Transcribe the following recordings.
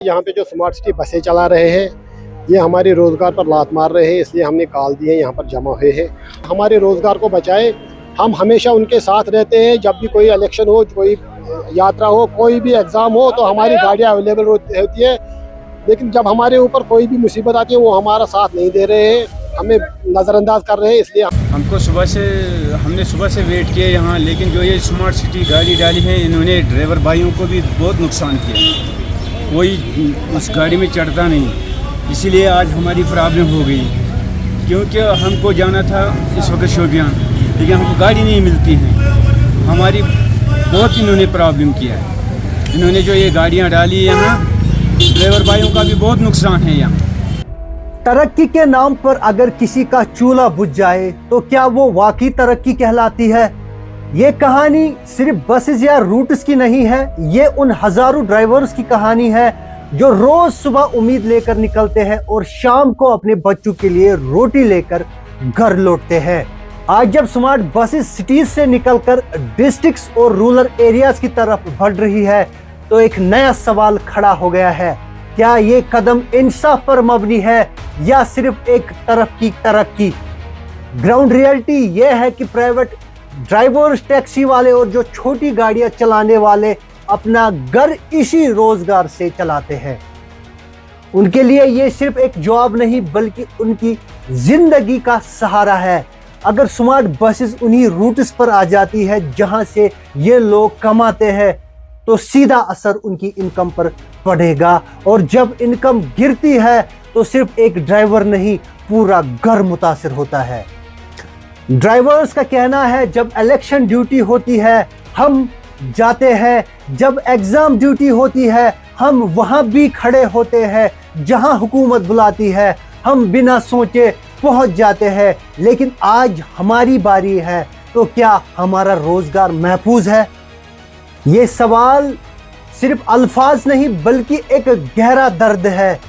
यहाँ पे जो स्मार्ट सिटी बसें चला रहे हैं ये हमारे रोज़गार पर लात मार रहे हैं, इसलिए हमने कॉल दी है, यहाँ पर जमा हुए हैं। हमारे रोज़गार को बचाए, हम हमेशा उनके साथ रहते हैं। जब भी कोई इलेक्शन हो, कोई यात्रा हो, कोई भी एग्ज़ाम हो तो हमारी गाड़ियाँ अवेलेबल होती है, लेकिन जब हमारे ऊपर कोई भी मुसीबत आती है वो हमारा साथ नहीं दे रहे हैं, हमें नज़रअंदाज कर रहे हैं। इसलिए हमने सुबह से वेट किया यहाँ, लेकिन जो ये स्मार्ट सिटी गाड़ी डाली है इन्होंने ड्राइवर भाइयों को भी बहुत नुकसान किया, कोई उस गाड़ी में चढ़ता नहीं, इसीलिए आज हमारी प्रॉब्लम हो गई। क्योंकि हमको जाना था इस वक्त शोपियान, लेकिन हमको गाड़ी नहीं मिलती है, हमारी बहुत इन्होंने प्रॉब्लम किया है। इन्होंने जो ये गाड़ियाँ डाली है यहाँ, ड्राइवर भाइयों का भी बहुत नुकसान है यहाँ। तरक्की के नाम पर अगर किसी का चूल्हा बुझ जाए तो क्या वो वाकई तरक्की कहलाती है? ये कहानी सिर्फ बसेस या रूट्स की नहीं है, ये उन हजारों ड्राइवर्स की कहानी है जो रोज सुबह उम्मीद लेकर निकलते हैं और शाम को अपने बच्चों के लिए रोटी लेकर घर लौटते हैं। आज जब स्मार्ट बसेस सिटीज से निकलकर डिस्ट्रिक्ट्स और रूरल एरियाज की तरफ बढ़ रही है तो एक नया सवाल खड़ा हो गया है, क्या ये कदम इंसाफ पर मबनी है या सिर्फ एक तरफ की तरक्की? ग्राउंड रियलिटी ये है कि प्राइवेट ड्राइवर्स, टैक्सी वाले और जो छोटी गाड़ियां चलाने वाले अपना घर इसी रोजगार से चलाते हैं। उनके लिए ये सिर्फ एक जॉब नहीं बल्कि उनकी जिंदगी का सहारा है। अगर स्मार्ट बसेस उन्हीं रूट्स पर आ जाती है जहां से ये लोग कमाते हैं तो सीधा असर उनकी इनकम पर पड़ेगा, और जब इनकम गिरती है तो सिर्फ एक ड्राइवर नहीं पूरा घर मुतासिर होता है। ड्राइवर्स का कहना है जब इलेक्शन ड्यूटी होती है हम जाते हैं, जब एग्जाम ड्यूटी होती है हम वहां भी खड़े होते हैं, जहां हुकूमत बुलाती है हम बिना सोचे पहुंच जाते हैं। लेकिन आज हमारी बारी है तो क्या हमारा रोजगार महफूज है? ये सवाल सिर्फ अल्फाज नहीं बल्कि एक गहरा दर्द है।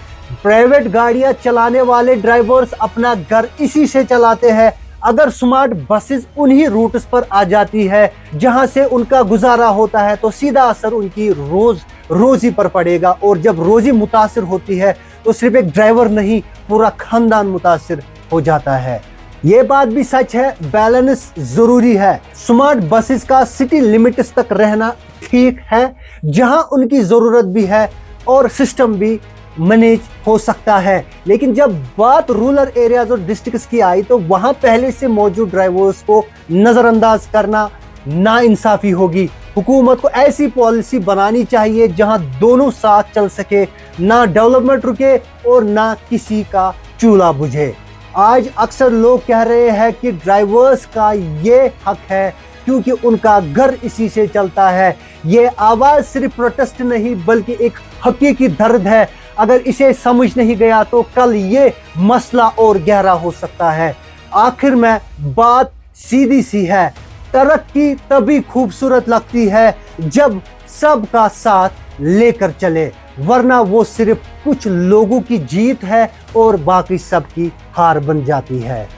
प्राइवेट गाड़ियां चलाने वाले ड्राइवर्स अपना घर इसी से चलाते हैं। अगर स्मार्ट बसेस उन्हीं रूट्स पर आ जाती है जहां से उनका गुजारा होता है तो सीधा असर उनकी रोजी पर पड़ेगा, और जब रोजी मुतासिर होती है तो सिर्फ एक ड्राइवर नहीं पूरा खानदान मुतासिर हो जाता है। ये बात भी सच है, बैलेंस जरूरी है। स्मार्ट बसेस का सिटी लिमिट्स तक रहना ठीक है जहां उनकी जरूरत भी है और सिस्टम भी मैनेज हो सकता है, लेकिन जब बात रूरल एरियाज और डिस्ट्रिक्ट्स की आई तो वहां पहले से मौजूद ड्राइवर्स को नजरअंदाज करना नाइंसाफी होगी। हुकूमत को ऐसी पॉलिसी बनानी चाहिए जहां दोनों साथ चल सके, ना डेवलपमेंट रुके और ना किसी का चूल्हा बुझे। आज अक्सर लोग कह रहे हैं कि ड्राइवर्स का ये हक है क्योंकि उनका घर इसी से चलता है। ये आवाज सिर्फ प्रोटेस्ट नहीं बल्कि एक हकीकी दर्द है। अगर इसे समझ नहीं गया तो कल ये मसला और गहरा हो सकता है। आखिर में बात सीधी सी है, तरक्की तभी खूबसूरत लगती है जब सबका साथ लेकर चले, वरना वो सिर्फ कुछ लोगों की जीत है और बाकी सबकी हार बन जाती है।